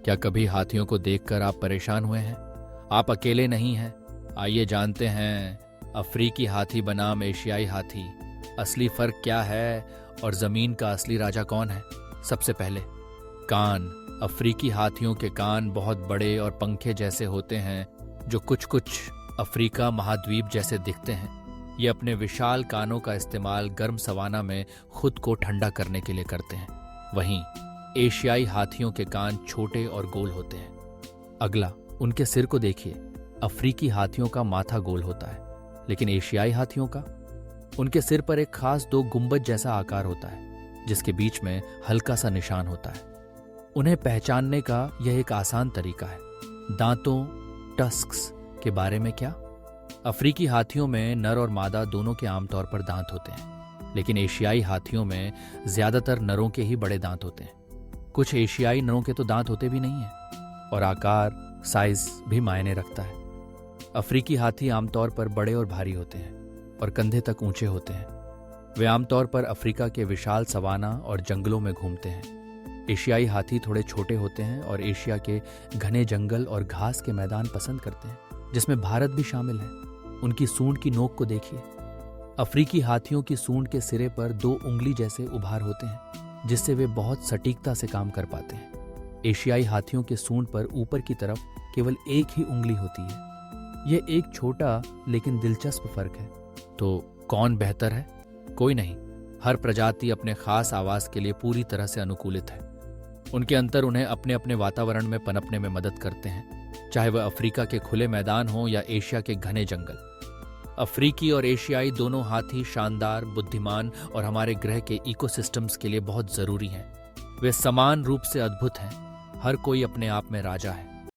क्या कभी हाथियों को देखकर आप परेशान हुए हैं? आप अकेले नहीं हैं। आइए जानते हैं अफ्रीकी हाथी बनाम एशियाई हाथी, असली फर्क क्या है और जमीन का असली राजा कौन है। सबसे पहले कान। अफ्रीकी हाथियों के कान बहुत बड़े और पंखे जैसे होते हैं जो कुछ कुछ अफ्रीका महाद्वीप जैसे दिखते हैं। ये अपने विशाल कानों का इस्तेमाल गर्म सवाना में खुद को ठंडा करने के लिए करते हैं। वहीं एशियाई हाथियों के कान छोटे और गोल होते हैं। अगला, उनके सिर को देखिए। अफ्रीकी हाथियों का माथा गोल होता है, लेकिन एशियाई हाथियों का, उनके सिर पर एक खास दो गुंबद जैसा आकार होता है जिसके बीच में हल्का सा निशान होता है। उन्हें पहचानने का यह एक आसान तरीका है। दांतों, टस्क्स के बारे में क्या? अफ्रीकी हाथियों में नर और मादा दोनों के आमतौर पर दांत होते हैं, लेकिन एशियाई हाथियों में ज्यादातर नरों के ही बड़े दांत होते हैं। कुछ एशियाई नरों के तो दांत होते भी नहीं हैं, और आकार, साइज भी मायने रखता है। अफ्रीकी हाथी आमतौर पर बड़े और भारी होते हैं और कंधे तक ऊंचे होते हैं। वे आमतौर पर अफ्रीका के विशाल सवाना और जंगलों में घूमते हैं। एशियाई हाथी थोड़े छोटे होते हैं और एशिया के घने जंगल और घास के मैदान पसंद करते हैं, जिसमें भारत भी शामिल है। उनकी सूंड की नोक को देखिए। अफ्रीकी हाथियों की सूंड के सिरे पर दो उंगली जैसे उभार होते हैं, जिससे वे बहुत सटीकता से काम कर पाते हैं। एशियाई हाथियों के सूंड पर ऊपर की तरफ केवल एक ही उंगली होती है। यह एक छोटा लेकिन दिलचस्प फर्क है। तो कौन बेहतर है? कोई नहीं। हर प्रजाति अपने खास आवास के लिए पूरी तरह से अनुकूलित है। उनके अंतर उन्हें अपने अपने वातावरण में पनपने में मदद करते हैं, चाहे वह अफ्रीका के खुले मैदान हो या एशिया के घने जंगल। अफ्रीकी और एशियाई दोनों हाथी शानदार, बुद्धिमान और हमारे ग्रह के इकोसिस्टम्स के लिए बहुत जरूरी हैं। वे समान रूप से अद्भुत हैं। हर कोई अपने आप में राजा है।